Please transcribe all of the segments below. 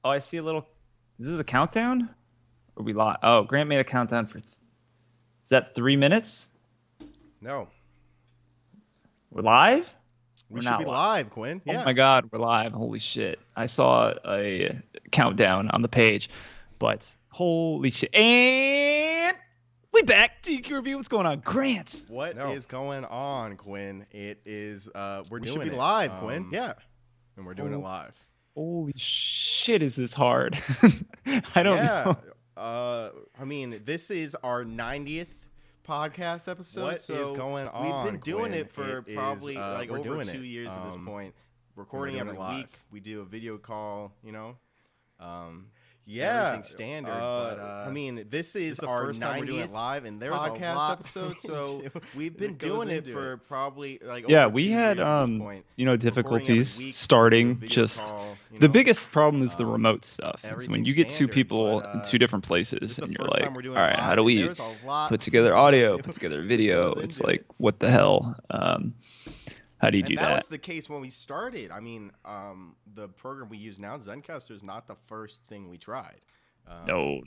Oh, I see a little. Is this a countdown? Or we live? Oh, Grant made a countdown for. Is that 3 minutes? No. We're live? We We're should not be live. live, Quinn. Oh Yeah. my God, we're live. Holy shit. I saw a countdown on the page, but holy shit. And we back. G&Q&P, what's going on? Grant. What is going on, Quinn? It is we're We doing should be it live, Quinn. Yeah. And we're doing it live. Holy shit, is this hard? I don't know. I mean, this is our 90th podcast episode. What so is going on, We've been doing Quinn? it for It probably is, like we're over doing 2 it. years at this point. Recording doing every it live. week. We do a video call, Yeah. everything standard. But I mean, this is the our first time we're doing it 90th live, and there's a podcast lot episode. So we've that been goes doing it into for probably like Yeah, over we 2 had years at this point. Recording every difficulties week, we do a starting. video Just call, the biggest problem is the remote stuff. It's when everything's you get two standard, people but, in two different This places is the and you're first like, time we're doing all it right, live, how do and we there's a lot put together audio, that put together video? goes It's into like, it. what the hell? How do you do And that that? was the case when we started. I mean, the program we use now, Zencastr, is not the first thing we tried. No.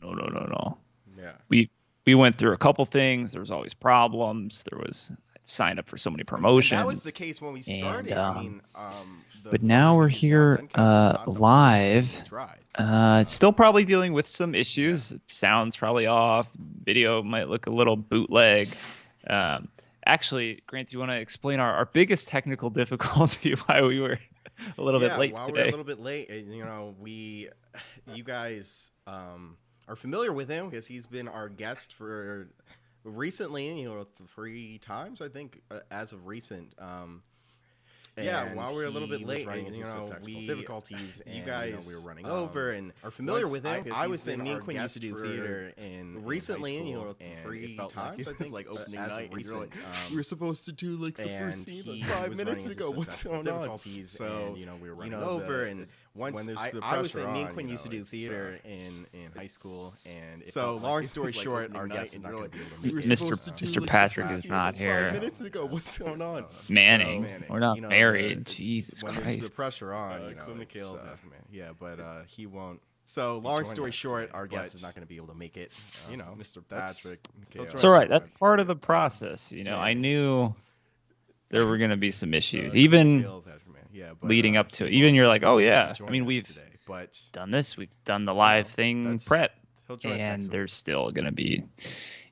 Yeah. We went through a couple things. There was always problems. There was signed up for so many promotions. And that was the case when we started. And, I mean, but now we're here live. Still probably dealing with some issues. Sound's probably off. Video might look a little bootleg. Actually, Grant, do you want to explain our biggest technical difficulty, why we were a little bit late while today? we're a little bit late, you guys are familiar with him because he's been our guest for recently, 3 times, I think, as of recent. While we're a little bit late, running and, into some technical difficulties, you and, guys we were running over, and are familiar once with him. 'Cause I he's was saying, been me and our Quinn used to guest do for theater in recently, high and, school, and and it it felt times, like I it was think, like opening as of night. And you're like, recent, we were supposed to do like the and first scene he like 5 was minutes running ago. into What's some going on? difficulties, So and, we were running over, and once when there's I the was pressure saying, me and on, Quinn used to do it's, theater in high school, and it So, felt long like it story was like short, opening our night, guest is and not you're going like, to be able we to were make it. supposed to do Mr. like Patrick the is first not scene here. 5 minutes ago. What's going on? Manning. Manning. We're not the- married. Jesus when there's the Christ. pressure on, Quinn it's, McHale, yeah, but he won't. So, He long joined story us short, today, our guest but, is not going to be able to make it. Mr. that's- Patrick. he'll McHale. It's all right. That's That's- part of the process. I knew there were going to be some issues. Quinn Even McHale, yeah, but, leading up to it. he Even won't you're like, oh, be yeah. I joining mean, us we've today, but done this. We've done the live thing that's- prep. he'll join us And next week. there's still going to be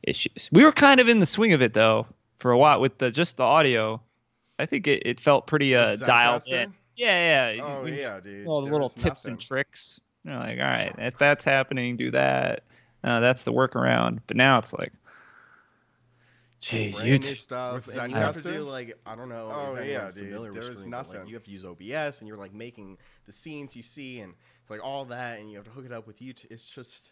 issues. We were kind of in the swing of it, though, for a while with just the audio. I think it felt pretty With dialed Zencastr? in. Yeah. Oh, We- yeah, dude. all the little There's tips nothing. and tricks. Like, all right, if that's happening, do that. That's the workaround. But now it's like, geez, Brand new YouTube. stuff. With And you have to Zencastr? do like, I don't know. Oh, if yeah, anyone's dude, familiar with there's streaming, but, like, nothing. you have to use OBS, and you're like making the scenes you see, and it's like all that, and you have to hook it up with YouTube. It's just,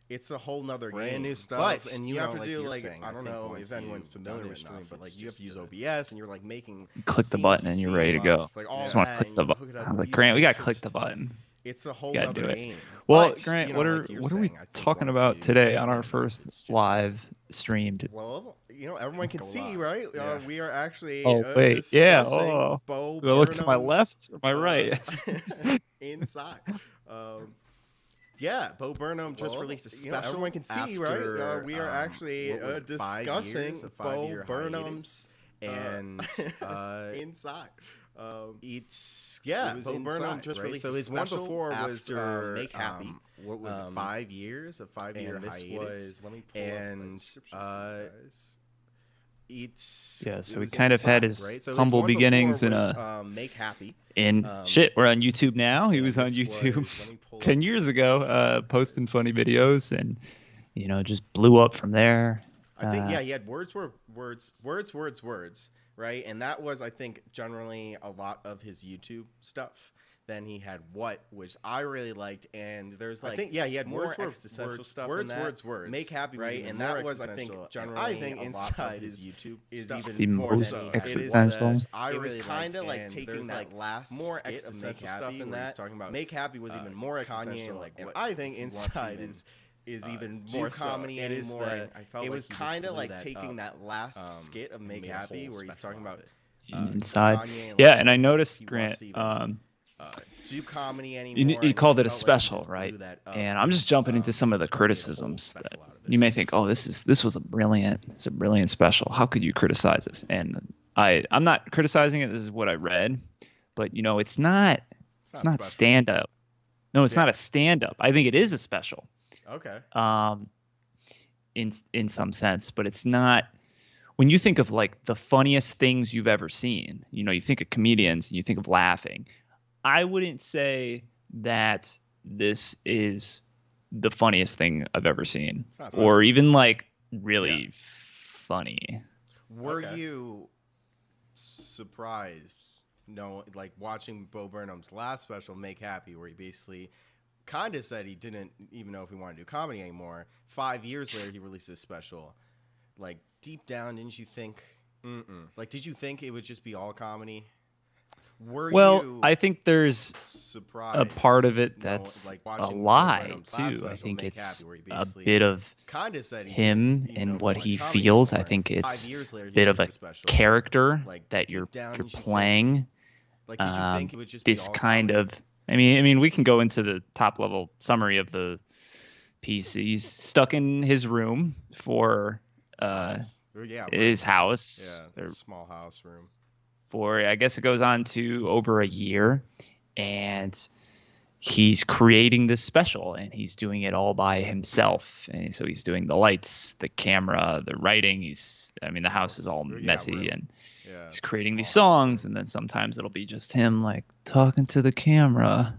it's a whole nother Brand game. new stuff, but and you know, have to like do you're like saying, I don't think know once if anyone's you've familiar done with it streaming, enough, but like it's you have to use just OBS, and you're like making Click the scenes button you and you're see ready to go. It's like all Just want to that, click and the you hook button. it up I was with like, Grant, we YouTube. got It's to click just- the button. It's a whole Gotta do nother it. game. Well, But, Grant, you what know, are like you're what are we saying, I think talking once about you today get on our into it, first it's just- live streamed? Well, everyone can Go see, live. right? Yeah. We are actually Oh, wait. Yeah. discussing Oh. Bo Do I look to my Burnham's, left or my right? inside. Yeah, Bo Burnham just Well, released a special. everyone can see, after, right? We are actually what was it, 5 discussing years, a Bo 5-year Burnham's hiatus. And inside. it's Yeah, it was Bo Burnham inside, just right? released So a his one special before was after Make Happy. What was it? 5 years? A 5-year And this hiatus. was, let me pull up and, the description for you guys. It's Yeah, so it he was kind of had inside, his right? So his humble one before beginnings in was, a Make Happy. in um, shit. We're on YouTube now. He and was on this YouTube was- let me pull 10 up years the ago, picture. posting funny videos, and just blew up from there. I think he had words, right? And that was, I think, generally a lot of his YouTube stuff. Then he had What, which I really liked, and there's like I think he had more words, existential stuff. words, in that. words. Make Happy, was right? even And more that was, I think, existential, and generally I think a lot Inside of his is YouTube is stuff. even The more most so. existential. I It was really kind of liked, like and taking there's, that like, last more skit of Make existential Happy, stuff in where he's that. talking about Make Happy was even more Kanye, existential, like and what I think he wants Inside even, is even do more so. comedy It is anymore, the and I felt it like was he just kind of blew like that taking up, that last skit of and Make made a Happy whole where he's special talking out about of it. Inside. Kanye Yeah, like, and I noticed, he Grant, wants to even do comedy anymore. You and called I it a felt like he special, just blew right? that up And I'm just jumping into some of the made a whole criticisms special that out of it. you may think, oh, this was a brilliant special. How could you criticize this? And I'm not criticizing it. This is what I read, but it's not special. stand up. No, it's Yeah. not a stand up. I think it is a special. Okay. In some sense, but it's not. When you think of like the funniest things you've ever seen, you think of comedians and you think of laughing. I wouldn't say that this is the funniest thing I've ever seen, or even like really funny. Were you surprised? No, like watching Bo Burnham's last special, Make Happy, where he basically kind of said he didn't even know if he wanted to do comedy anymore. 5 years later, he released this special. Like deep down, didn't you think? Like, did you think it would just be all comedy? I think there's a part of it that's a lie too. I think it's a bit of him and what he feels. I think it's a bit of a character that you're playing. This kind of, I mean, we can go into the top level summary of the piece. He's stuck in his room for his house, small house room. For I guess it goes on to over a year, and he's creating this special, and he's doing it all by himself. And so he's doing the lights, the camera, the writing. The house is all messy, and he's creating these songs, and then sometimes it'll be just him like talking to the camera,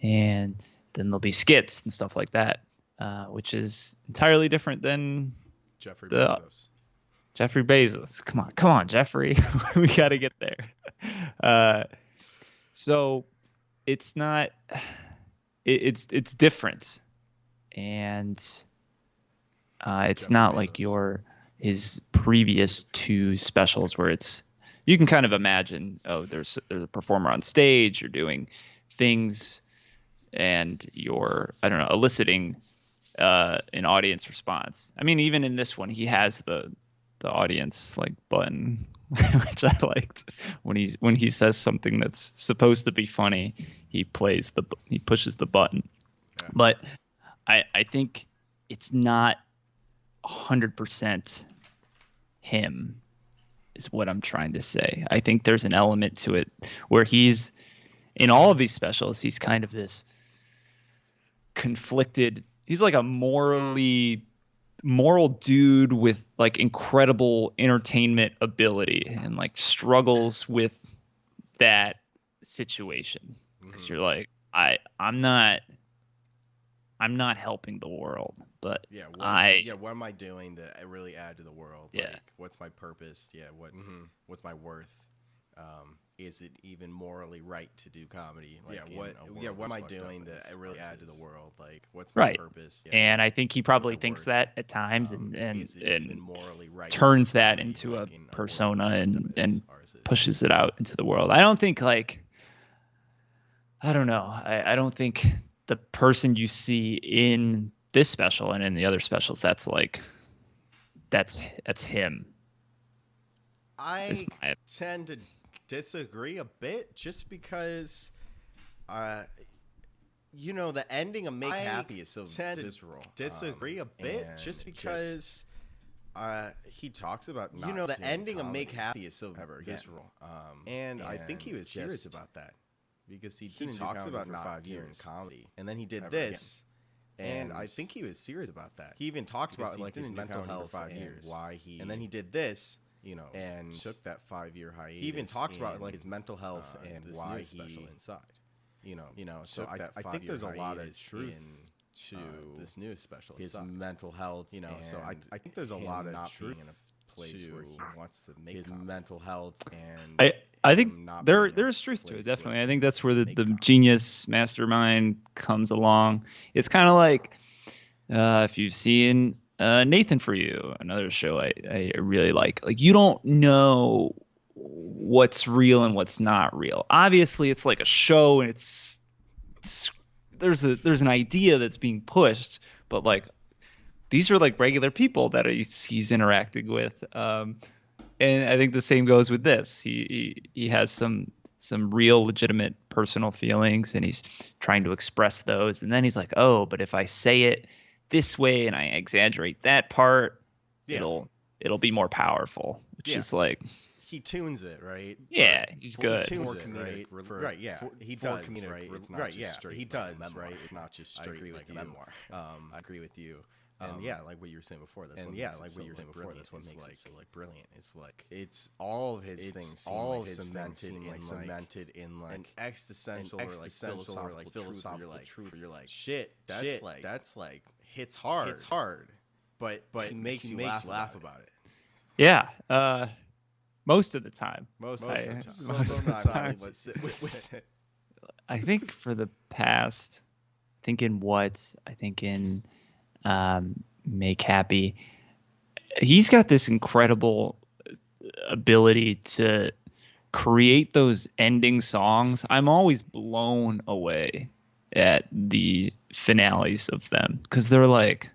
and then there'll be skits and stuff like that, which is entirely different than Jeffrey Bezos. Jeffrey Bezos. Come on, Jeffrey. We got to get there. So it's not. It's different, and it's not like his previous two specials where you can kind of imagine. Oh, there's a performer on stage. You're doing things, and you're eliciting an audience response. I mean, even in this one, he has the audience like button, which I liked. When he says something that's supposed to be funny, he pushes the button. Yeah. But I think it's not 100% him is what I'm trying to say. I think there's an element to it where he's in all of these specials, he's kind of this conflicted. He's like a moral dude with like incredible entertainment ability, and like struggles with that situation because you're like, I'm not helping the world, but what am I doing to really add to the world? Like, what's my purpose? What's my worth? Is it even morally right to do comedy? Like, what am I doing to really add to the world? Like, what's my purpose? Yeah. And I think he probably thinks that at times, and right turns that into a persona and pushes it out into the world. I don't think I don't think the person you see in this special and in the other specials, that's him. I tend to disagree a bit, just because the ending of Make Happy is so visceral. Disagree a bit, just because he talks about the ending of Make Happy is so visceral. And I think he was serious about that, because he talks about not 5 years comedy, and then he did this. And I think he was serious about that. He even talked about like his mental health for 5 years, why he, and then he did this. And took that 5-year hiatus. He even talked about like his mental health and why he special inside. So I think there's a lot of truth to this new special. His mental health, So I think there's a lot of truth in a place where he wants to make his mental health, and I think there's truth to it. Definitely, I think that's where the genius mastermind comes along. It's kind of like if you've seen Nathan For You, another show I really like you don't know what's real and what's not real. Obviously it's like a show, and there's an idea that's being pushed, but like these are like regular people that he's interacting with, and I think the same goes with this. He has some some real legitimate personal feelings, and he's trying to express those. And then he's like, oh, but if I say it this way and I exaggerate that part, it'll be more powerful, which is like, he tunes it, right? Yeah, he's good. He tunes it, right? Yeah, he does, right? It's not just straight. He does, right? It's not just straight like a memoir. I agree with you. And like what you were saying before, this one makes it so like brilliant. It's like it's all of his things, all of his things cemented in like an existential or like philosophical truth. You're like, shit, that's like hits hard. It's hard, but he makes you laugh about it. Yeah. Most of the time. Most of the time. I think for the past, I think in Make Happy, he's got this incredible ability to create those ending songs. I'm always blown away at the finales of them because they're like,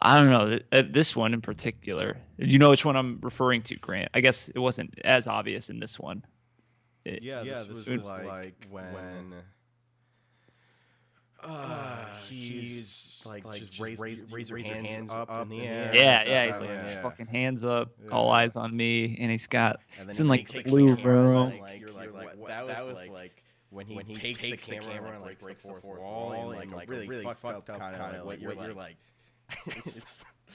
I don't know, this one in particular. You know which one I'm referring to, Grant? I guess it wasn't as obvious in this one. This was like when he's like just raise your hands up in the air. Yeah, he's like fucking hands up, all eyes on me, and he's in like blue room. That was like when he takes the camera and like breaks the fourth wall and like really fucked up kind of what you're like.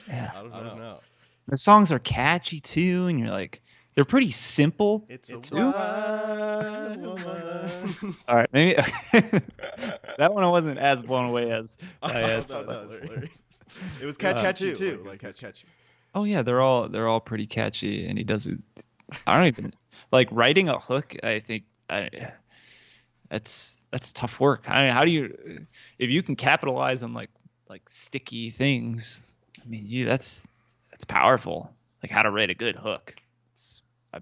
Yeah, I don't know. The songs are catchy too, and you're like, they're pretty simple. It's a wild woman. All right, maybe that one I wasn't as blown away as. It was catchy too. Catchy. Oh yeah, they're all pretty catchy, and he does it. I don't even like writing a hook. I think that's tough work. I mean, how do you, if you can capitalize on like sticky things? I mean, that's powerful. Like how to write a good hook. I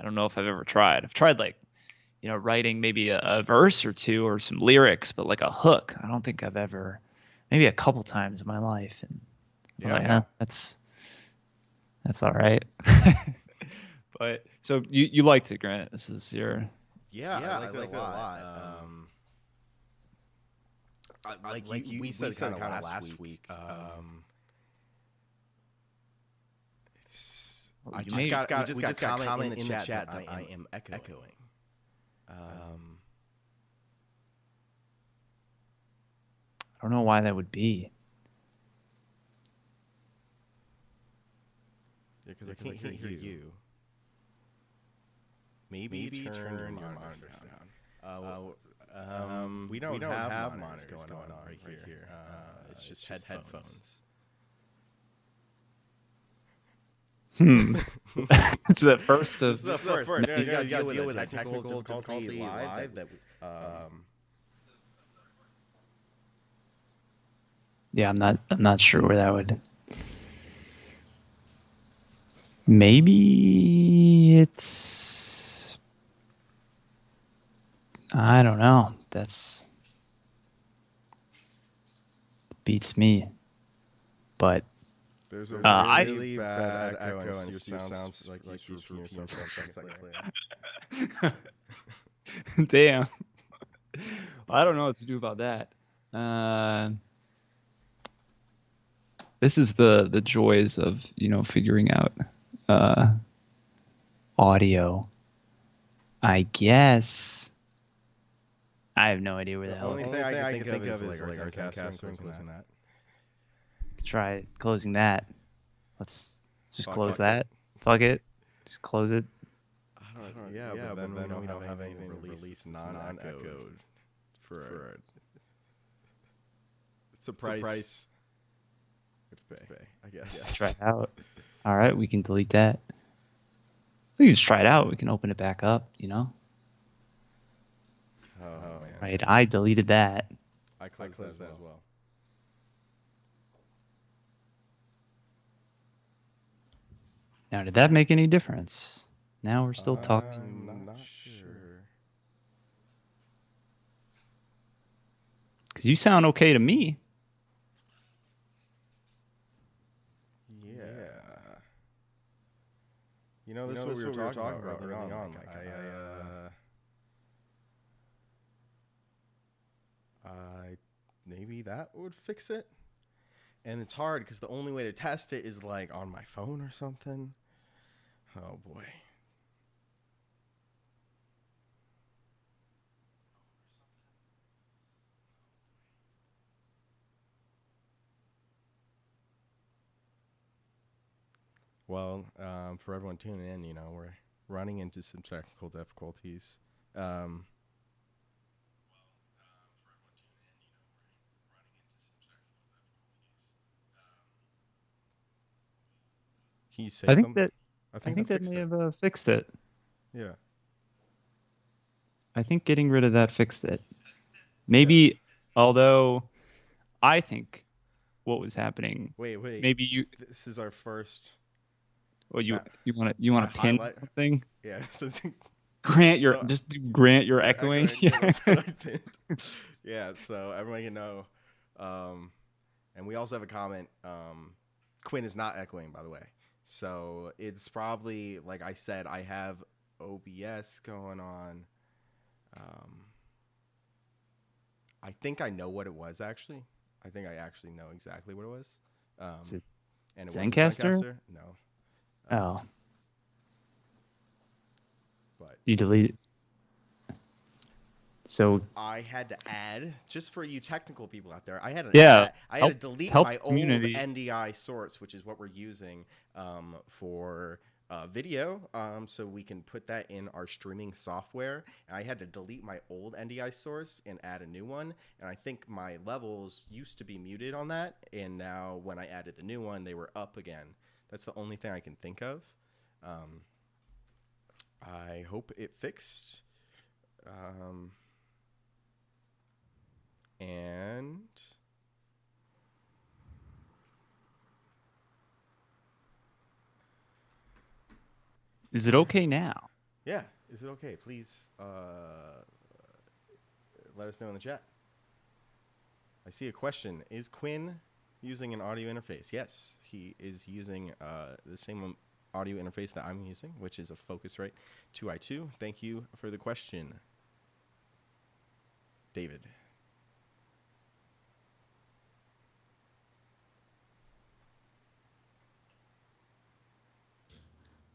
don't know if I've ever tried. I've tried like, writing maybe a verse or two or some lyrics, but like a hook, I don't think I've ever. Maybe a couple times in my life, and that's all right. But so you liked it, Grant? This is your. I like it a lot. We said kind of last week. I just got comment in the chat that I am echoing. I don't know why that would be. Yeah, because I can't hear you. Maybe turn your monitors down. We don't have monitors going on right here. It's just headphones. It's the first of. This is the first. You got to deal with a technical difficulty live. Yeah, I'm not sure where that would. Maybe it's. I don't know. That's beats me, but. There's a really bad echo and your sounds like you repeat yourself. Damn. I don't know what to do about that. This is the joys of figuring out audio. I guess. I have no idea where the hell. The only thing I can think of is like our cast closing that. Try closing that. Let's just close that. Fuck it. Just close it. But then we don't have anything released non-echoed for it's a price to pay, I guess. Try it out. All right, we can delete that. We can just try it out. We can open it back up. Oh man. Right, I deleted that. I closed that as well. Now, did that make any difference? Now we're still talking. I'm not sure. Because you sound okay to me. Yeah. This is what we were talking about early on. Like, maybe that would fix it. And it's hard because the only way to test it is like on my phone or something. Oh boy. Well, for everyone tuning in, we're running into some technical difficulties. Can you say I think something? I think that may have fixed it. Yeah. I think getting rid of that fixed it. Maybe, although I think what was happening. Wait. Maybe you. This is our first. Well, you want to pin highlight something? Yeah. Grant your echoing. Yeah, that's what I pinned. Yeah. So everyone can know. And we also have a comment. Quinn is not echoing, by the way. So it's probably, like I said, I have OBS going on. I think I know what it was, actually. I think I actually know exactly what it was. And it wasn't Zencaster? No. Oh. But you delete it. So I had to add, just for you technical people out there, I had to delete my old NDI source, which is what we're using for video, so we can put that in our streaming software. And I had to delete my old NDI source and add a new one. And I think my levels used to be muted on that, and now when I added the new one, they were up again. That's the only thing I can think of. I hope it fixed. And is it okay now? Yeah. Is it okay? Please let us know in the chat. I see a question. Is Quinn using an audio interface? Yes, he is using the same audio interface that I'm using, which is a Focusrite 2i2. Thank you for the question, David.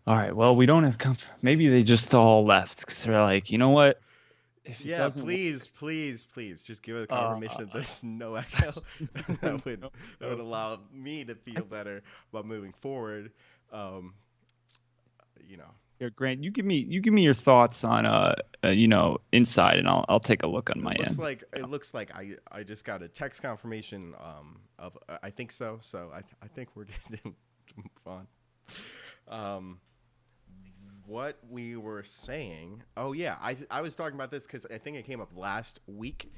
All right. Well, we don't have maybe they just all left because they're like, you know what? Yeah, please, just give it a confirmation that there's no echo. that would allow me to feel better about moving forward. Here, Grant, you give me your thoughts on inside, and I'll take a look on my end. It looks like I just got a text confirmation of I think so. So I think we're getting to move on. What we were saying. Oh yeah, I was talking about this because I think it came up last week.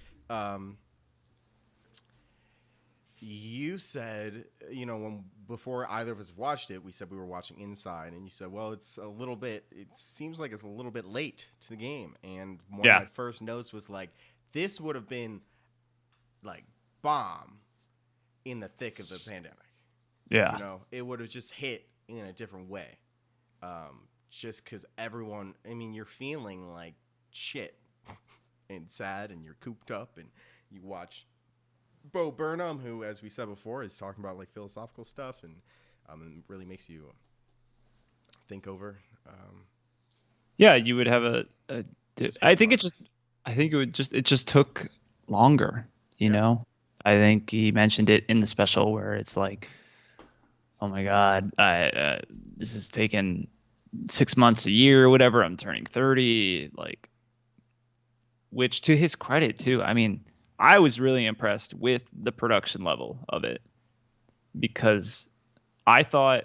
You said, before either of us watched it, we said we were watching Inside, and you said, well, it seems like it's a little bit late to the game. And one of my first notes was like, this would have been like bomb in the thick of the pandemic. Yeah. It would have just hit in a different way. Just because everyone, you're feeling like shit and sad, and you're cooped up, and you watch Bo Burnham, who, as we said before, is talking about like philosophical stuff, and it really makes you think over. Yeah, you would have I think it just took longer. You know, I think he mentioned it in the special where it's like, oh my God, this is taking 6 months, a year, or whatever. I'm turning 30, which to his credit too. I was really impressed with the production level of it, because I thought,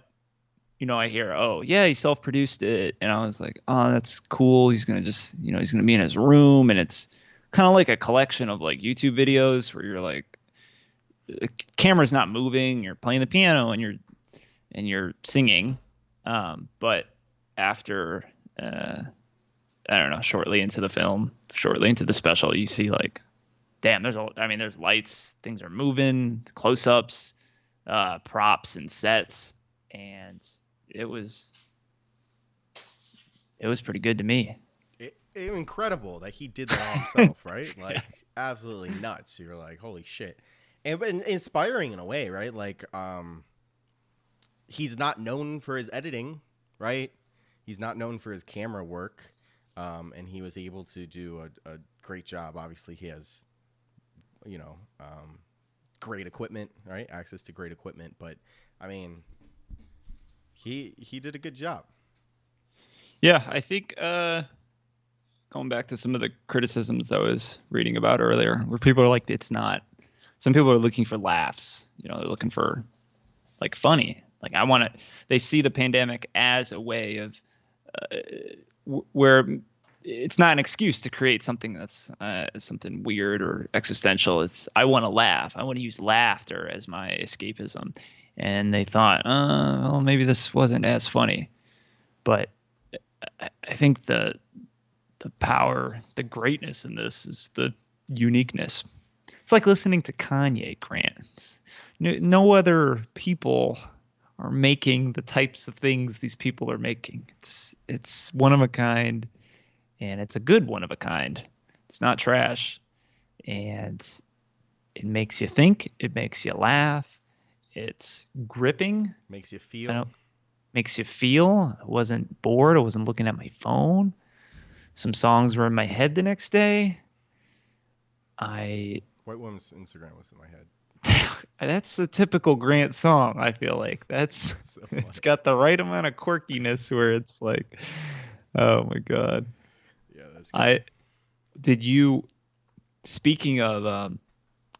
I hear, oh yeah, he self-produced it, and I was like, oh, that's cool. He's gonna just, he's gonna be in his room, and it's kind of like a collection of like YouTube videos where you're like, the camera's not moving, you're playing the piano, and you're singing, but after I don't know, shortly into the special, you see like, damn, there's lights, things are moving, close-ups, props and sets, and it was pretty good to me. incredible that he did that all himself, right? Like, absolutely nuts. You're like, holy shit. And but inspiring in a way, right? Like, he's not known for his editing, right? He's not known for his camera work, and he was able to do a great job. Obviously, he has, great equipment, right? Access to great equipment, but I mean, he did a good job. Yeah, I think going back to some of the criticisms I was reading about earlier, where people are like, it's not. Some people are looking for laughs. They're looking for like funny. Like they see the pandemic as a way of where it's not an excuse to create something that's something weird or existential. I want to laugh. I want to use laughter as my escapism. And they thought, well, maybe this wasn't as funny. But I think the power, the greatness in this is the uniqueness. It's like listening to Kanye, Grant. No other people are making the types of things these people are making. It's one of a kind, and it's a good one of a kind. It's not trash, and it makes you think. It makes you laugh. It's gripping. Makes you feel. Makes you feel. I wasn't bored. I wasn't looking at my phone. Some songs were in my head the next day. White Woman's Instagram was in my head. That's the typical Grant song, I feel like. It's got the right amount of quirkiness where it's like, oh my God. Yeah, that's good. Speaking of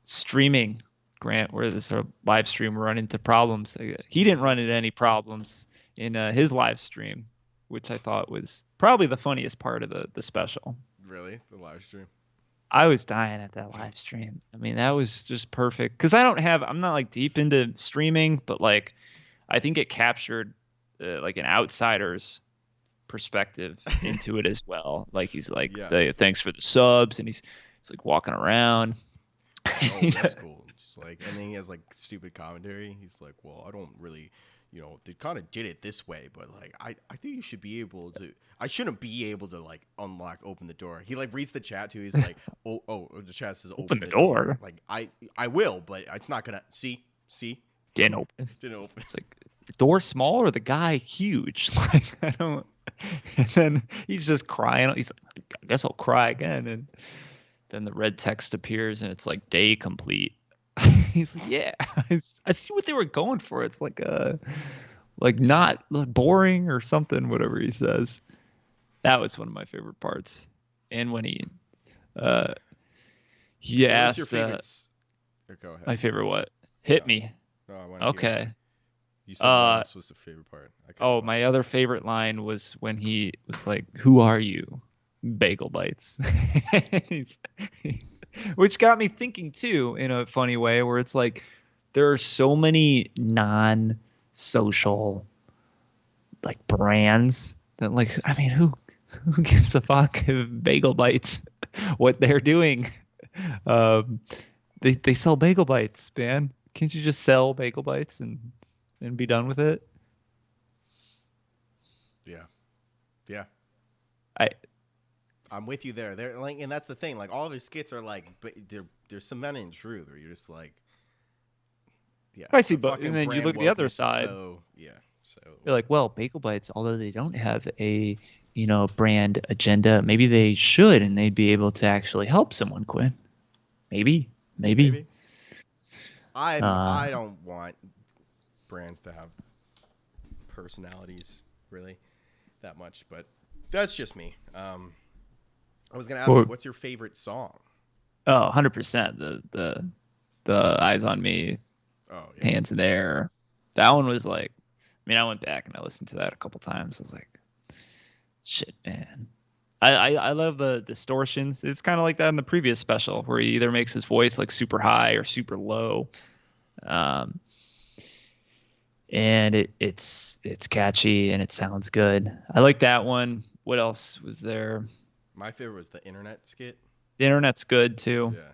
streaming, Grant, where this live stream run into problems. He didn't run into any problems in his live stream, which I thought was probably the funniest part of the special. Really? The live stream? I was dying at that live stream. I mean, that was just perfect. Because I'm not like deep into streaming, but like I think it captured like an outsider's perspective into it as well. Like he's like, thanks for the subs, and he's like walking around. Oh, that's cool. Just like, and then he has like stupid commentary. He's like, well, I don't really, they kind of did it this way, but like, I think you should be able to. I shouldn't be able to like open the door. He like reads the chat too. He's like, oh, the chat says open the door. Like I will, but it's not gonna see. Didn't open. It's like, is the door small or the guy huge? Like I don't. And then he's just crying. He's like, I guess I'll cry again. And then the red text appears, and it's like day complete. He's like, yeah, I see what they were going for. It's like not boring or something, whatever he says. That was one of my favorite parts. And when he asked, your favorites? Go ahead. My favorite what? Hit me. Oh, okay. You said this was the favorite part. My other favorite line was when he was like, "Who are you?" Bagel Bites. Which got me thinking too, in a funny way, where it's like there are so many non-social like brands that, like, I mean, who gives a fuck if Bagel Bites what they're doing? They sell Bagel Bites, man. Can't you just sell Bagel Bites and be done with it? Yeah. I'm with you there. They're like, and that's the thing. Like, all of his skits are like, but they're cemented in truth. Where you're just like, yeah. I see, but and then you look at the other side. So you're like, well, Bagel Bites, although they don't have a brand agenda, maybe they should, and they'd be able to actually help someone. Quinn, maybe. I don't want brands to have personalities really that much, but that's just me. I was gonna ask you, what's your favorite song? Oh, 100%. The Eyes on Me, Hands in the Air. That one was like, I mean, I went back and I listened to that a couple times. I was like, shit, man. I love the distortions. It's kind of like that in the previous special, where he either makes his voice like super high or super low. And it's catchy and it sounds good. I like that one. What else was there? My favorite was the internet skit. The internet's good too. Yeah.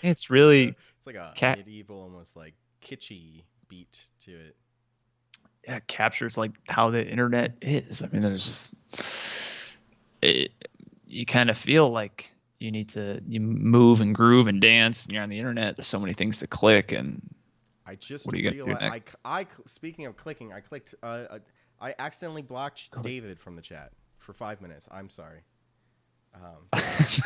It's really it's like a medieval, almost like kitschy beat to it. it captures like how the internet is. I mean, there's you kind of feel like you move and groove and dance, and you're on the internet. There's so many things to click, and I just what are you gonna do realized. next? Speaking of clicking, I clicked. I accidentally blocked David from the chat for 5 minutes. I'm sorry.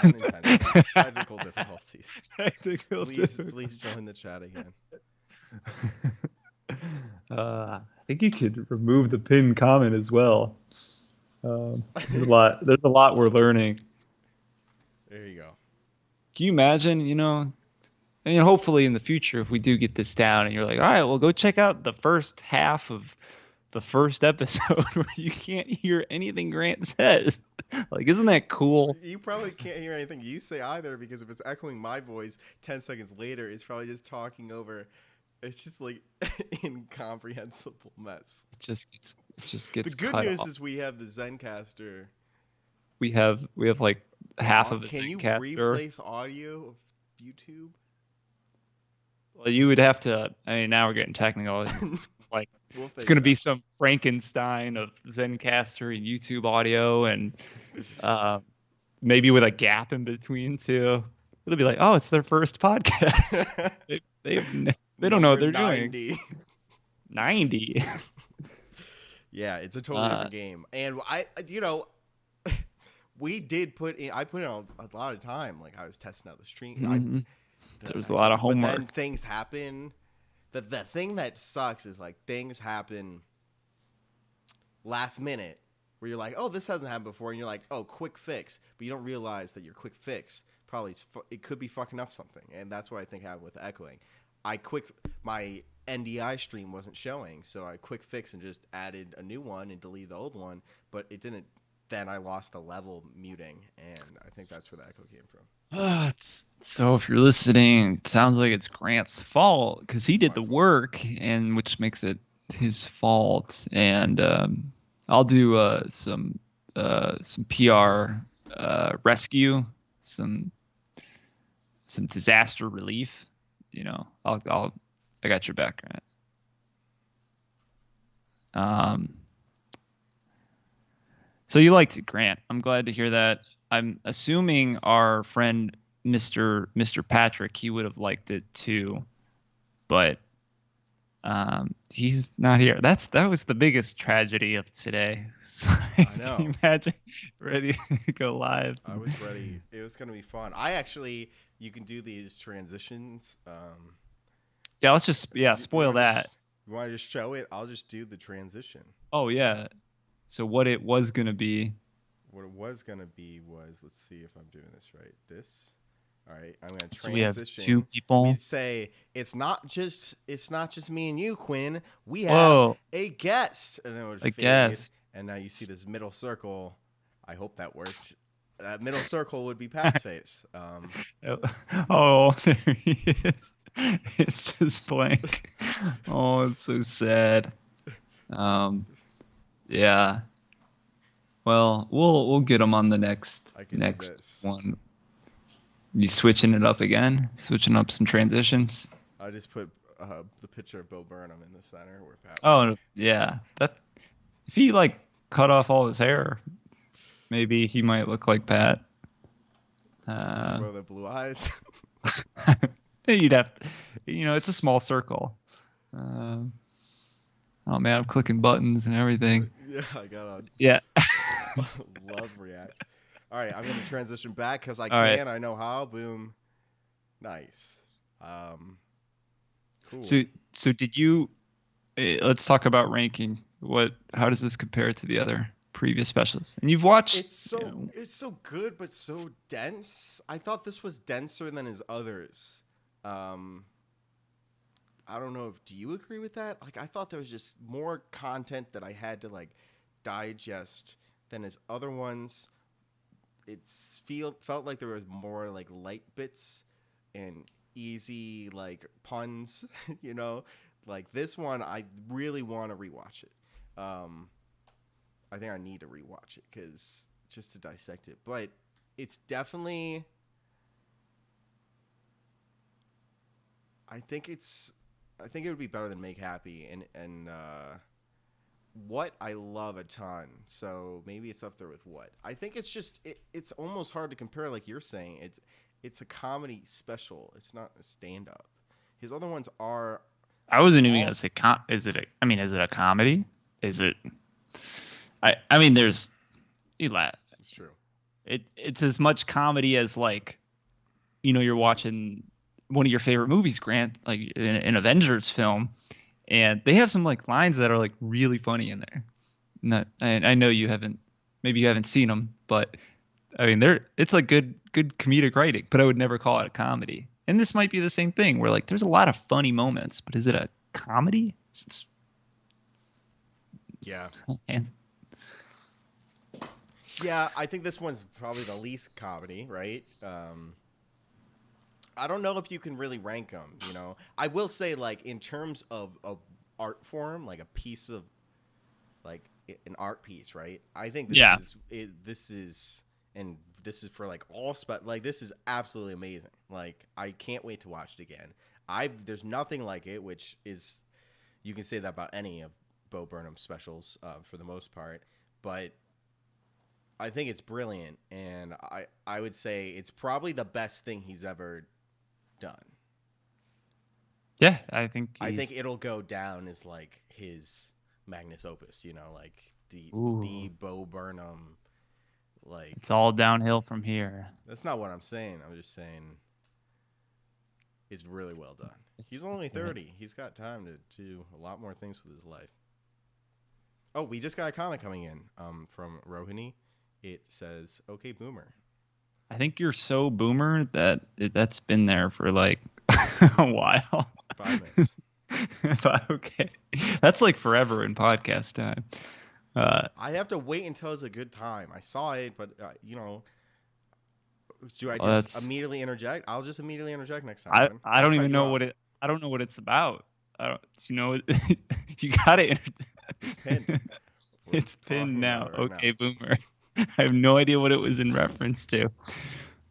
Unintentional. Technical difficulties. Please join the chat again. I think you could remove the pinned comment as well. There's a lot we're learning. There you go. Can you imagine? I mean, hopefully in the future, if we do get this down, and you're like, all right, well, go check out the first half of the first episode where you can't hear anything Grant says. Like, isn't that cool? You probably can't hear anything you say either, because if it's echoing my voice 10 seconds later, it's probably just talking over. It's just like incomprehensible mess. It just gets The good cut news off. is we have the Zencaster. We have like half of the Can you Zencaster. replace audio of YouTube? Well, you would have to. I mean, now we're getting technical. It's like it's going to be some Frankenstein of Zencaster and YouTube audio, and maybe with a gap in between too. It'll be like, oh, it's their first podcast. they don't know what they're 90. Doing. 90. Yeah, it's a totally different game, and we did I put in a lot of time. Like, I was testing out the stream. Mm-hmm. There was a lot of homework. But then things happen. The thing that sucks is, like, things happen last minute where you're like, oh, this hasn't happened before. And you're like, oh, quick fix. But you don't realize that your quick fix probably it could be fucking up something. And that's what I think happened with echoing. My NDI stream wasn't showing. So I quick fix and just added a new one and deleted the old one. But it didn't. Then I lost the level muting. And I think that's where the echo came from. So if you're listening, it sounds like it's Grant's fault because he did the work, and which makes it his fault. And I'll do some PR rescue, some disaster relief. I got your back, Grant. So you liked it, Grant. I'm glad to hear that. I'm assuming our friend Mr. Patrick, he would have liked it too, but he's not here. That was the biggest tragedy of today. I know. Can you imagine? Ready to go live? I was ready. It was gonna be fun. You can do these transitions. Yeah, let's just spoil that. You want to just show it? I'll just do the transition. Oh yeah. So what it was gonna be. What it was gonna be was, let's see if I'm doing this right. All right. I'm gonna transition. So we have two people. We'd say it's not just me and you, Quinn. We have a guest, and then it would fade. Guest. And now you see this middle circle. I hope that worked. That middle circle would be Pat's face. Oh, there he is. It's just blank. Oh, it's so sad. Yeah. Well, we'll get him on the next one. You switching it up again? Switching up some transitions? I just put the picture of Bo Burnham in the center where Pat. Oh yeah, if he like cut off all his hair, maybe he might look like Pat. With the blue eyes. You'd have, it's a small circle. Oh man, I'm clicking buttons and everything. Yeah, I got Yeah. Love React. All right, I'm gonna transition back because I can. Right. I know how. Boom. Nice. Cool. So did you? Let's talk about ranking. How does this compare to the other previous specials? And you've watched. It's so good, but so dense. I thought this was denser than his others. I don't know do you agree with that? Like, I thought there was just more content that I had to like digest than his other ones. It felt like there was more like light bits and easy like puns, Like this one, I really want to rewatch it. I think I need to rewatch it just to dissect it. But it's definitely, I think it would be better than Make Happy, and What I love a ton, so maybe it's up there with What. I think it's just it's almost hard to compare, like you're saying. It's a comedy special. It's not a stand up. His other ones are. I wasn't even gonna say is it a comedy? Is it? I mean, there's you laugh. It's true. It's as much comedy as like, you're watching one of your favorite movies, Grant, like an Avengers film, and they have some like lines that are like really funny in there. I know maybe you haven't seen them, but I mean it's like good comedic writing, but I would never call it a comedy. And this might be the same thing where like there's a lot of funny moments, but is it a comedy? Yeah. Yeah, I think this one's probably the least comedy, right? I don't know if you can really rank them, I will say, like, in terms of art form, like a piece of, like, an art piece, right? I think this is for, like, this is absolutely amazing. Like, I can't wait to watch it again. There's nothing like it, which is, you can say that about any of Bo Burnham's specials, for the most part, but I think it's brilliant, and I would say it's probably the best thing he's ever done. Yeah, I think it'll go down as like his magnus opus, like the Bo Burnham, like it's all downhill from here. That's not what I'm saying. I'm just saying it's really well done. He's only 30. Right. He's got time to do a lot more things with his life. Oh, we just got a comment coming in from Rohini. It says, "Okay, boomer." I think you're so boomer that's been there for like a while. 5 minutes. Okay, that's like forever in podcast time. I have to wait until it's a good time. I saw it, but do I just immediately interject? I'll just immediately interject next time. I don't even know I don't know what it's about. I don't. You gotta. It's pinned. It's pinned now. Okay, boomer. I have no idea what it was in reference to,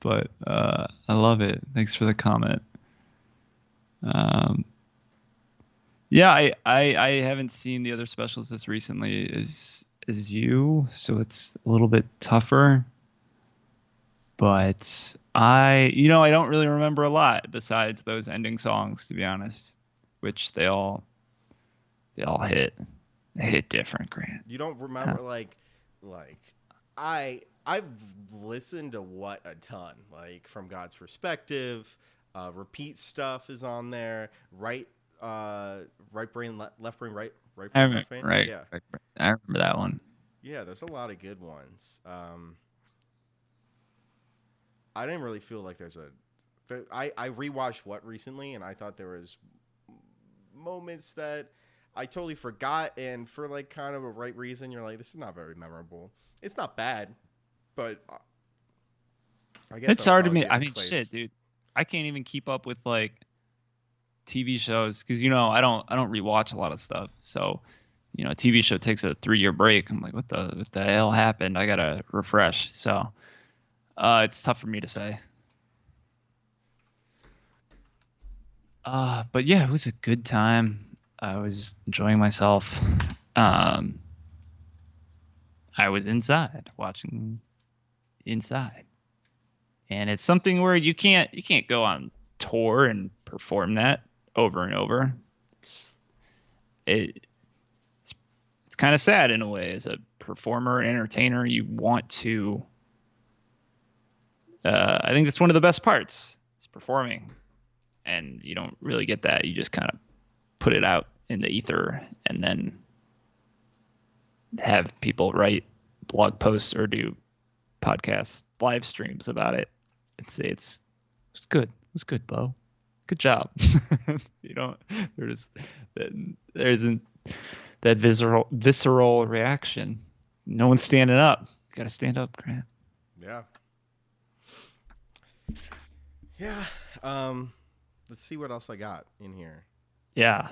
but I love it. Thanks for the comment. Yeah, I haven't seen the other specials as recently as you, so it's a little bit tougher. But I don't really remember a lot besides those ending songs, to be honest, which they all hit. They hit different, Grant. You don't remember like I've listened to What a ton, like From God's Perspective, repeat stuff is on there, right brain, left brain, right brain, left brain. Right. Yeah. I remember that one. Yeah, there's a lot of good ones. I didn't really feel like I rewatched What recently, and I thought there was moments that I totally forgot, and for like kind of a right reason, you're like, this is not very memorable. It's not bad, but I guess it's hard to me. I mean, shit, dude. I can't even keep up with like TV shows because I don't rewatch a lot of stuff. So, a TV show takes a 3-year break. I'm like, what the hell happened? I gotta refresh. So, it's tough for me to say. But yeah, it was a good time. I was enjoying myself. I was inside watching inside, and it's something where you can't go on tour and perform that over and over. It's kind of sad in a way. As a performer, entertainer, you want to. I think that's one of the best parts. It's performing, and you don't really get that. You just kind of put it out in the ether, and then have people write blog posts or do podcast live streams about it and say it's good. It was good, Bo. Good job. There isn't that visceral reaction. No one's standing up. You got to stand up, Grant. Yeah. Yeah. Let's see what else I got in here. Yeah.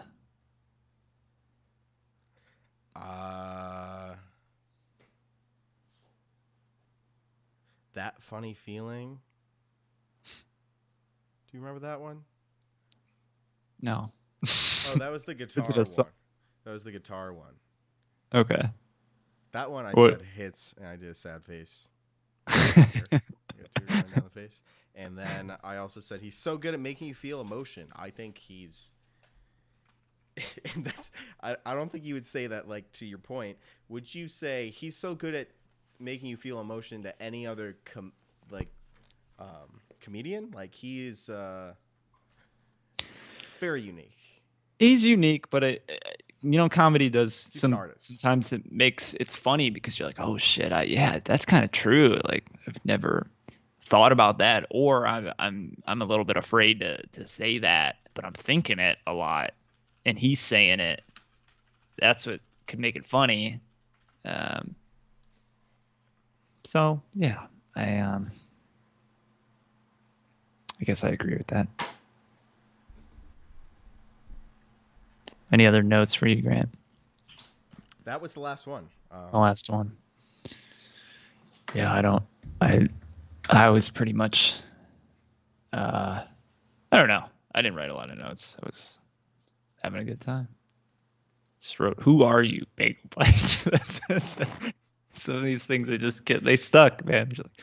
That Funny Feeling. Do you remember that one? No. Oh, that was the guitar one. That was the guitar one. Okay. That one I What? said hits, and I did a sad face. Tear. You got tears running down the face. And then I also said he's so good at making you feel emotion. I think he's. And that's. I don't think you would say that. Like, to your point, would you say he's so good at making you feel emotion to any other comedian? Like, he is very unique. He's unique, but comedy does He's an artist. Sometimes it's funny because you're like, oh shit, yeah, that's kind of true. Like, I've never thought about that, or I'm a little bit afraid to say that, but I'm thinking it a lot, and he's saying it. That's what could make it funny. So yeah, I guess I agree with that. Any other notes for you, Grant? That was the last one. The last one. Yeah, I was pretty much. I don't know. I didn't write a lot of notes. I was having a good time. Just wrote, "Who are you, Bagel Bites?" that's some of these things they stuck, man. Just like,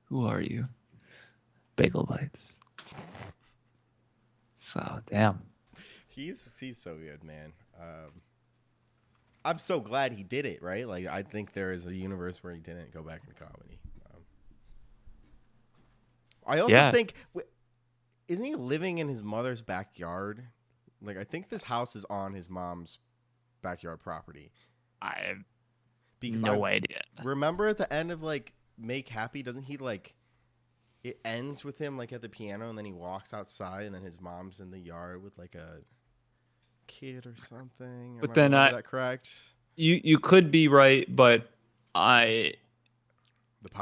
who are you, Bagel Bites? So damn. He's so good, man. I'm so glad he did it, right? Like, I think there is a universe where he didn't go back into comedy. I also think, isn't he living in his mother's backyard? Like, I think this house is on his mom's backyard property. I have no idea. Remember at the end of, like, Make Happy, doesn't he, like, it ends with him, like, at the piano, and then he walks outside, and then his mom's in the yard with, like, a kid or something. But then that correct? You could be right, but I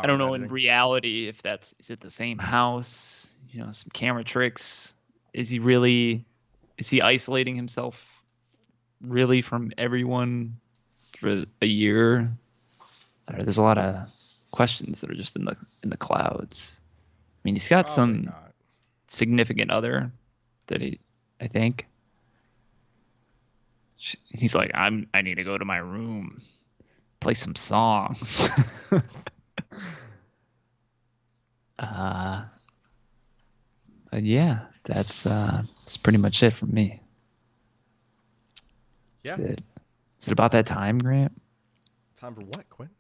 don't know in reality if is it the same house? Some camera tricks. Is he isolating himself really from everyone for a year? I don't know, there's a lot of questions that are just in the clouds. I mean, he's got some significant other that I think. He's like, I need to go to my room, play some songs. Yeah, that's pretty much it from me. Yeah. Is it about that time, Grant? Time for what, Quinn?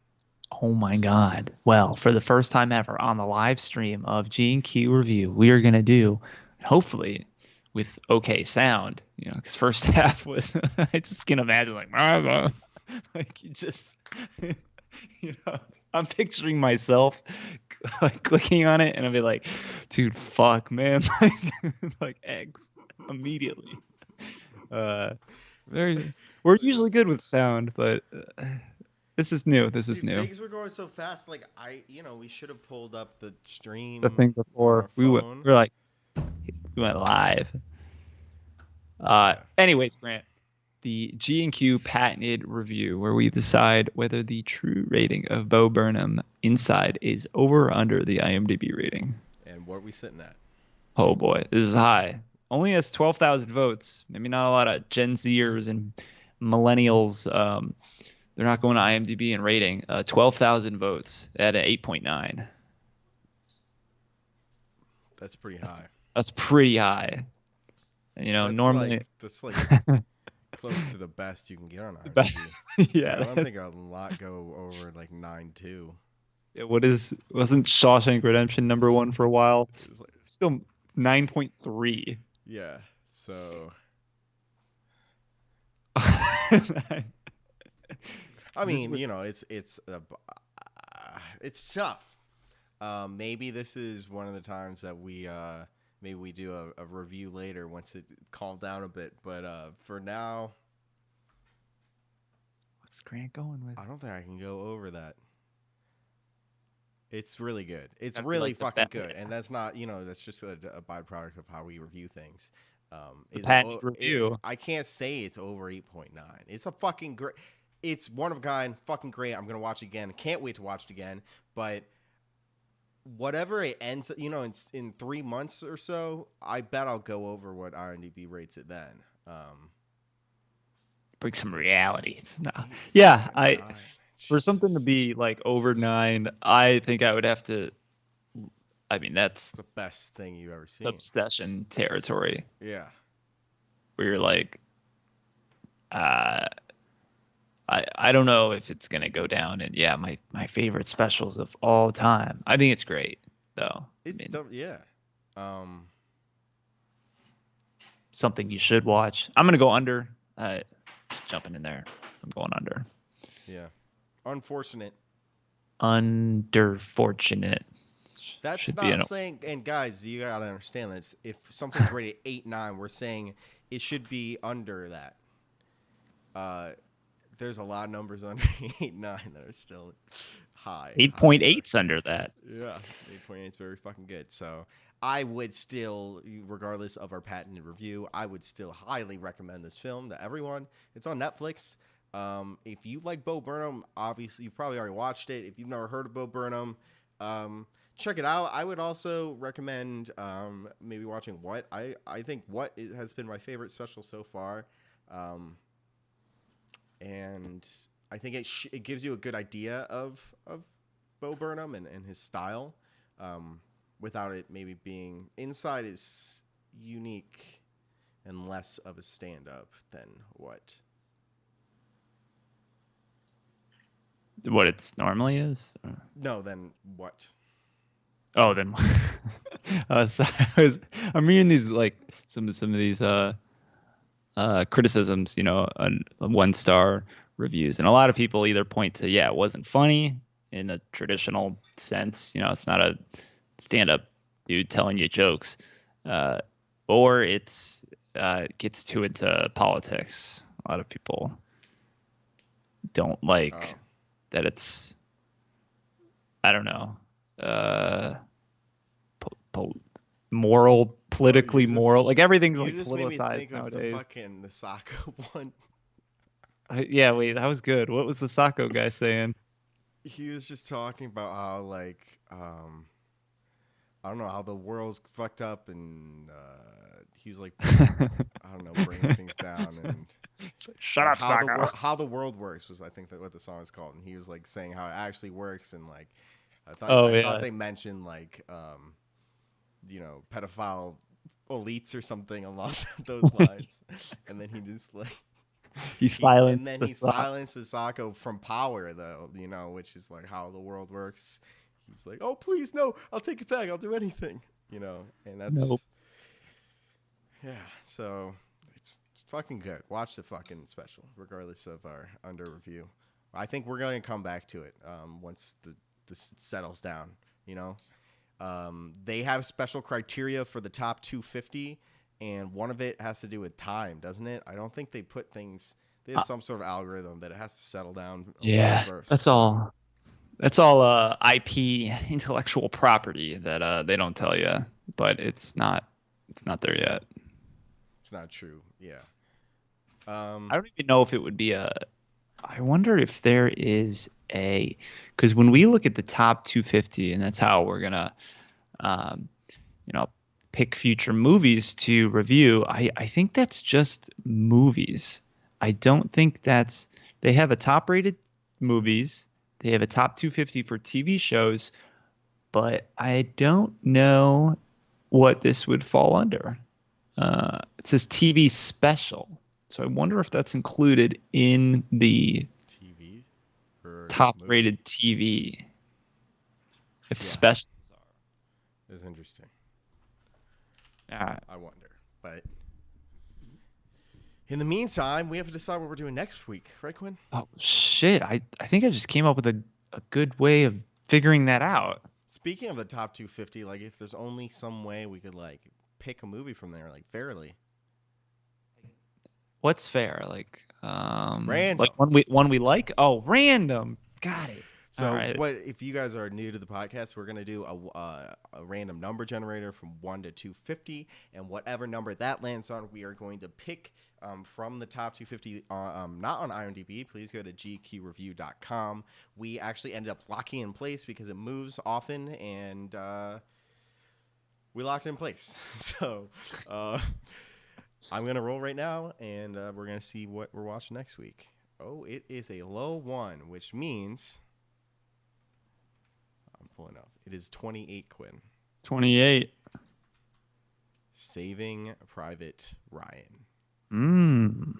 Oh my God. Well, for the first time ever on the live stream of G&Q Review, we are going to do, hopefully, with okay sound, because first half was, I just can imagine like you just, I'm picturing myself like clicking on it and I'll be like, dude, fuck, man, like eggs immediately. We're usually good with sound, but this is new. Things were going so fast. Like, we should have pulled up the stream. The thing before we went live. Anyways, Grant, the G&Q patented review where we decide whether the true rating of Bo Burnham Inside is over or under the IMDb rating. And what are we sitting at? Oh boy, this is high. Only has 12,000 votes. Maybe not a lot of Gen Zers and millennials. They're not going to IMDb and rating. 12,000 votes at an 8.9. That's pretty high. That's pretty high. Normally that's like close to the best you can get on IMDb. Yeah, I don't think a lot go over like 9.2. Yeah, wasn't Shawshank Redemption number one for a while? It's still 9.3. Yeah. So I mean, it's tough. Maybe this is one of the times that maybe we do a review later once it calmed down a bit. But for now, what's Grant going with? I don't think I can go over that. It's really good. It's really fucking good, and that's not that's just a byproduct of how we review things. Review. I can't say it's over 8.9. It's a fucking great. It's one of a kind, fucking great. I'm gonna watch it again. Can't wait to watch it again. But whatever it ends, in 3 months or so, I bet I'll go over what IMDb rates it then. bring some reality. No. Yeah, God. for something to be like over 9, I think I would have to. I mean, that's the best thing you've ever seen. Obsession territory. Yeah. Where you're like, I don't know if it's gonna go down. And yeah, my favorite specials of all time. I think it's great though. Yeah. Something you should watch. I'm gonna go under. Jumping in there. I'm going under. Yeah. Unfortunate. Underfortunate. That's not saying, and guys, you gotta understand that if something's rated 8, 9, we're saying it should be under that. There's a lot of numbers under 8, 9 that are still high. 8.8's under that. Yeah, 8.8 is very fucking good. So I would still, regardless of our patented review, I would still highly recommend this film to everyone. It's on Netflix. If you like Bo Burnham, obviously you've probably already watched it. If you've never heard of Bo Burnham, check it out. I would also recommend maybe watching What. I think What has been my favorite special so far. And I think it gives you a good idea of Bo Burnham and his style, without it maybe being inside is unique and less of a stand-up than what it normally is. No, then what? Oh, then I'm reading these like some of these criticisms, on 1-star reviews, and a lot of people either point to it wasn't funny in a traditional sense, it's not a stand-up dude telling you jokes, or it's gets too into politics. A lot of people don't like that it's, I don't know, politically moral, like everything's like politicized nowadays. The Sacco one. Yeah, wait, that was good. What was the Sacco guy saying? He was just talking about how like I don't know, how the world's fucked up, and he was like I don't know, bringing things down, and like, shut up, Sacco. How the world works was, I think, that what the song is called, and he was like saying how it actually works, and like I thought they mentioned like pedophile elites or something along those lines, and then he just like he silenced the Sacco from power, though, which is like how the world works. He's like, oh please no, I'll take it back, I'll do anything, and that's nope. Yeah, so it's fucking good. Watch the fucking special, regardless of our under review. I think we're going to come back to it once this settles down. They have special criteria for the top 250, and one of it has to do with time, doesn't it? I don't think they put things. They have some sort of algorithm that it has to settle down. First. That's all. That's all IP, intellectual property that they don't tell you, but it's not there yet. It's not true. Yeah. I don't even know if it would be I wonder if there is because when we look at the top 250, and that's how we're gonna, pick future movies to review. I think that's just movies. I don't think they have a top rated movies. They have a top 250 for TV shows, but I don't know what this would fall under. It says TV special, so I wonder if that's included in the TV or top-rated TV. If specials are, it's interesting. I wonder, but in the meantime, we have to decide what we're doing next week, right, Quinn? Oh shit! I think I just came up with a good way of figuring that out. Speaking of the top 250, like if there's only some way we could like pick a movie from there, like fairly. What's fair? Like random. Like one we like? Oh, random. Got it. So what if you guys are new to the podcast, we're going to do a random number generator from 1 to 250, and whatever number that lands on, we are going to pick from the top 250, not on IMDb. Please go to gqreview.com. We actually ended up locking in place because it moves often, and we locked it in place. So I'm gonna roll right now, and we're gonna see what we're watching next week. Oh, it is a low 1, which means I'm pulling up. It is 28, Quinn. 28. Saving Private Ryan.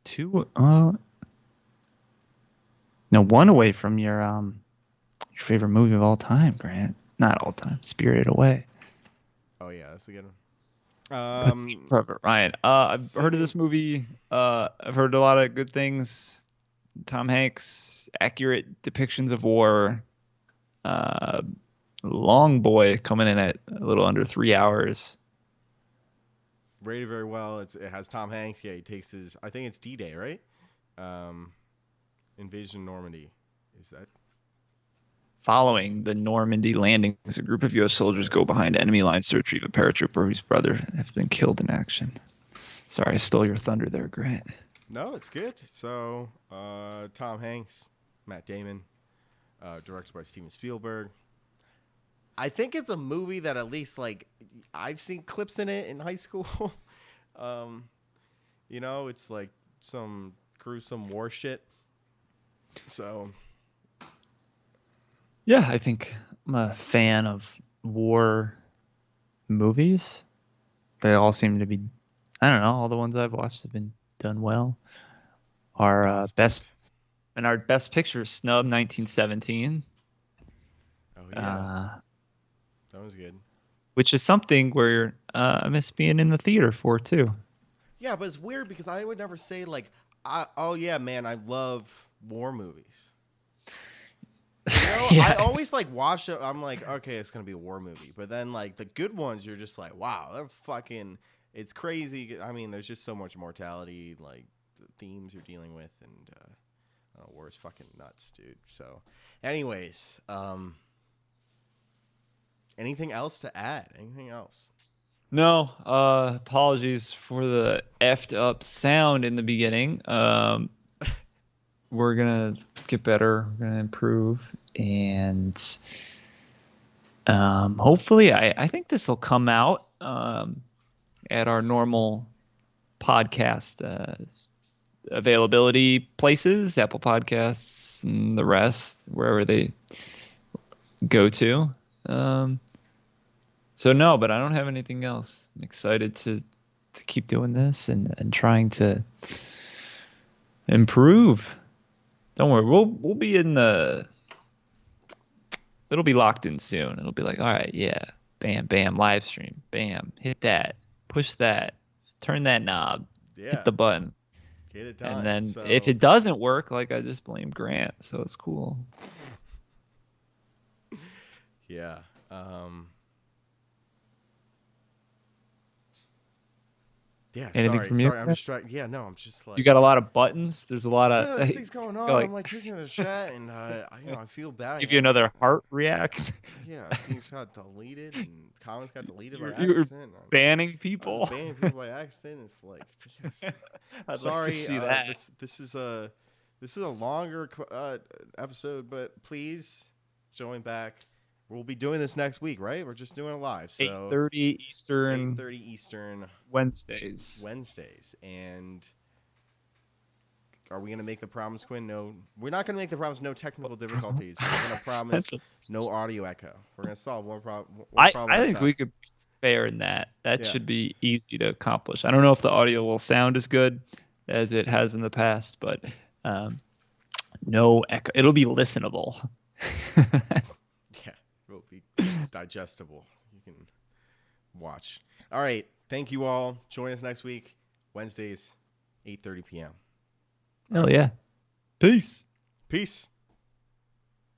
2. No, 1 away from your favorite movie of all time, Grant. Not all time. Spirited Away. Oh yeah, that's a good one. Private Ryan. I've heard of this movie. I've heard a lot of good things. Tom Hanks, accurate depictions of war. Long boy coming in at a little under 3 hours. Rated very well. It has Tom Hanks. Yeah, he takes his. I think it's D-Day, right? Invasion Normandy. Is that? Following the Normandy landings, a group of U.S. soldiers go behind enemy lines to retrieve a paratrooper whose brother has been killed in action. Sorry, I stole your thunder there, Grant. No, it's good. So, Tom Hanks, Matt Damon, directed by Steven Spielberg. I think it's a movie that at least, like, I've seen clips in it in high school. It's like some gruesome war shit. So... Yeah, I think I'm a fan of war movies. They all seem to be, I don't know, all the ones I've watched have been done well. Our best picture snub, 1917. Oh yeah, that was good. Which is something where I miss being in the theater for too. Yeah, but it's weird because I would never say like, oh yeah, man, I love war movies. Yeah. I always like watch it. I'm like, okay, it's gonna be a war movie, but then like the good ones, you're just like, wow, they're fucking. It's crazy. I mean, there's just so much mortality, like the themes you're dealing with, and war is fucking nuts, dude. So, anyways, anything else to add? Anything else? No. Apologies for the effed up sound in the beginning. We're gonna get better. We're gonna improve, and hopefully, I think this will come out at our normal podcast availability places, Apple Podcasts, and the rest, wherever they go to. So no, but I don't have anything else. I'm excited to keep doing this and trying to improve. Don't worry, we'll be in the. It'll be locked in soon. It'll be like, all right, yeah, bam, bam, live stream, bam, hit that, push that, turn that knob, hit the button. Get it done. And then if it doesn't work, like I just blame Grant, so it's cool. Yeah. Yeah, sorry. I'm distracted. Yeah, no, I'm just like. You got a lot of buttons. There's a lot of things going on. I'm like checking the chat, and I feel bad. Give you another heart react. Yeah, things got deleted, and comments got deleted by accident. You're banning people. Banning people by accident. It's like, I'd sorry. like to see that. This is a longer episode, but please join back. We'll be doing this next week, right? We're just doing it live. So 8:30 Eastern. 8:30 Eastern. Wednesdays. And are we going to make the promise, Quinn? No, we're not going to make the promise. No technical difficulties. But we're going to promise no audio echo. We're going to solve one problem. I think we could be fair in that. That should be easy to accomplish. I don't know if the audio will sound as good as it has in the past, but no echo. It'll be listenable. It will be digestible. You can watch. All right. Thank you all. Join us next week, Wednesdays, 8:30 p.m. Hell yeah. Peace. Peace.